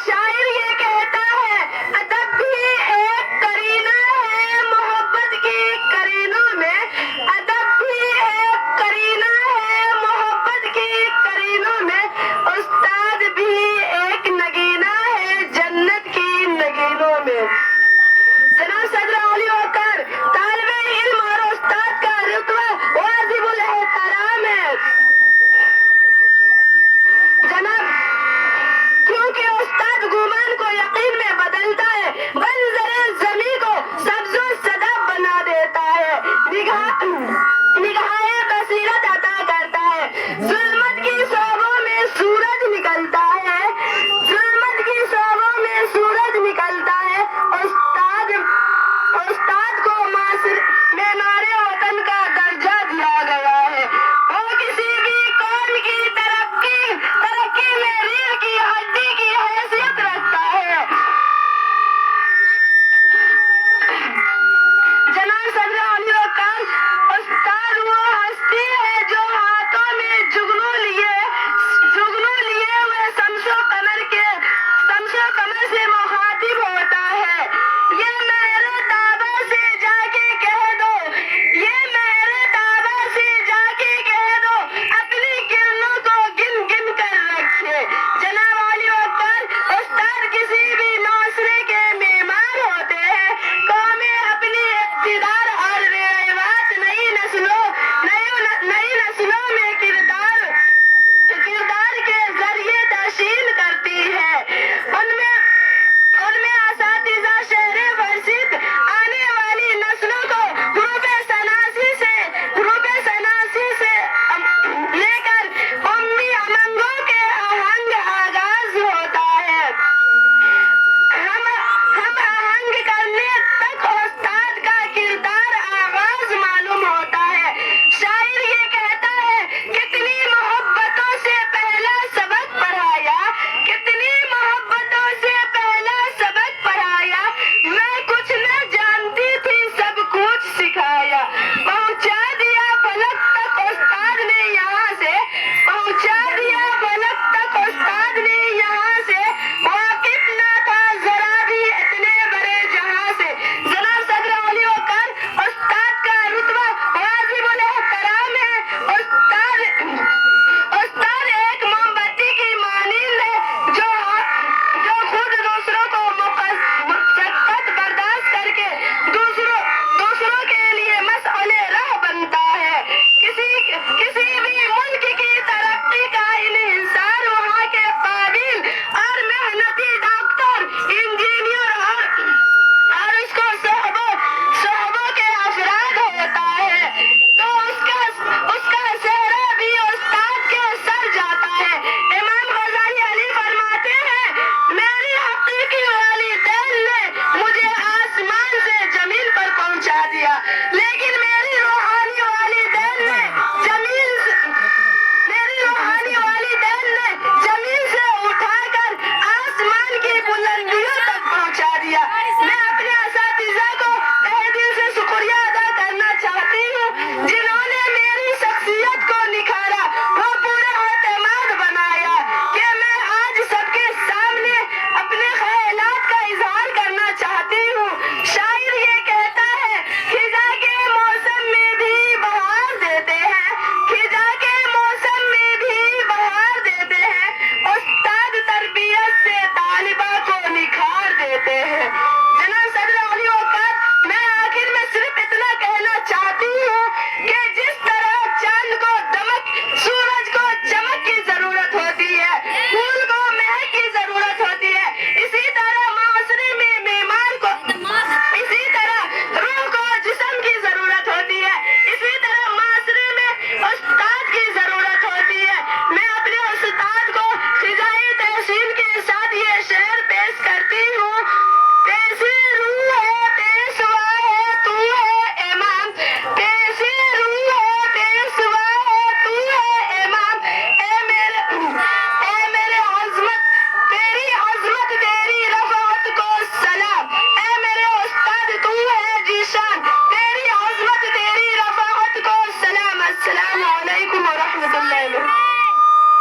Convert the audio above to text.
شاعر یہ کہتا ہے ادب بھی ایک کرینہ ہے محبت کی کرینوں میں، ادب بھی ایک کرینہ ہے محبت کی کرینوں میں، استاد بھی ایک نگینہ ہے جنت کی نگینوں میں۔ جناب صدر علی وقار طالب علم اور استاد کا رتبہ واجب الاحترام ہے۔ جناب کیونکہ استاد گمان کو یقین میں بدلتا ہے، منظر زمیں کو سبز و شاداب بنا دیتا ہے، نگاہ بصیرت عطا کرتا ہے، ظلمت کی شعبوں میں سورج نکلتا ہے، ظلمت کی شعبوں میں سورج نکلتا ہے۔ استاد کو معمار وطن کا درجہ دیا گیا ہے، وہ کسی بھی قوم کی ترقی میں ریڑھ کی ہڈی کی حیثیت رکھتا ہے۔ جناب صدر علی وقار استاد وہ ہستی ہے جو ہاتھوں میں جگنو لیے ہوئے شمس و قمر سے مخاطب ہوتا ہے۔ یہ میرے تابع سے جا کے کہہ دو، یہ میرے تابع سے جا کے کہہ دو، اپنی کرنوں کو گن گن کر رکھے۔ جناب علی وقار استاد کسی بھی معاشرے کے معمار ہوتے ہیں۔ قومیں اپنی اقتدار اور روایات نئی نسلوں میں کردار کے ذریعے تشکیل کرتی ہے۔ ان میں اساتذہ شہر ورثت آنے والی نسلوں کو حروف شناسی سے لے کر امی امنگوں کے آہنگ آغاز ہوتا ہے۔ ہم آہنگ کرنے تک استاد کا کردار آغاز معلوم ہوتا ہے۔ شاعر یہ کہتا ہے کتنی محبتوں سے پہلا سبق پڑھایا، کتنی محبتوں سے پہلا سبق پڑھایا، میں کچھ نہ جانتی تھی سب کچھ سکھایا، پہنچا دیا فلک تک استاد نے یہاں سے، پہنچا دیا فلک تک استاد نے یہاں سے، واقف نہ تھا ذرا بھی اتنے بڑے جہاں سے۔ جناب صدر علی وقار استاد کا رتبہ واجب الاحترام ہے۔ استاد ایک موم بتی کی مانند ہے جو خود دوسروں کو مشقت برداشت کر کے دوسروں کے لیے مشعل راہ بنتا ہے۔ کسی بھی ملک کی ترقی کا انحصار وہاں کے قابل اور محنتی ڈاکٹر، انجینئر اور اس کو صحبوں کے افراد ہوتا ہے، تو اس کا صحرا بھی استاد کے سر جاتا ہے۔ امام غزالی علی فرماتے ہیں میری حقیقی والدین نے مجھے آسمان سے زمین پر پہنچا دیا، لیکن میری روحانی والدین نے زمین سے اٹھا کر آسمان کی بلندیوں تک پہنچا دیا۔ میں